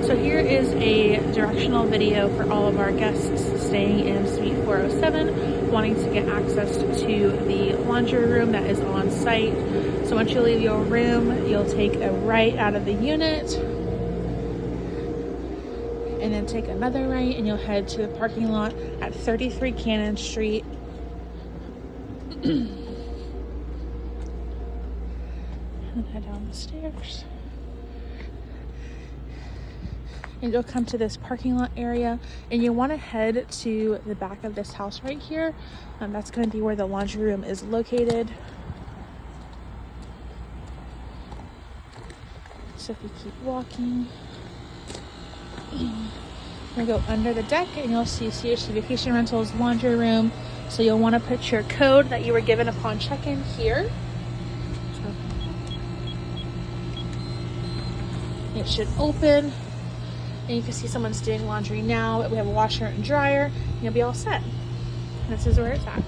So here is a directional video for all of our guests staying in Suite 407, wanting to get access to the laundry room that is on site. So once you leave your room, you'll take a right out of the unit, and then take another right, and you'll head to the parking lot at 33 Cannon Street. And then head down the stairs. And you'll come to this parking lot area, and you want to head to the back of this house right here. That's going to be where the laundry room is located. So if you keep walking, you're going to go under the deck, and you'll see CHC Vacation Rentals laundry room. So you'll want to put your code that you were given upon check-in here. It should open. And you can see someone's doing laundry now. We have a washer and dryer. You'll be all set. This is where it's at.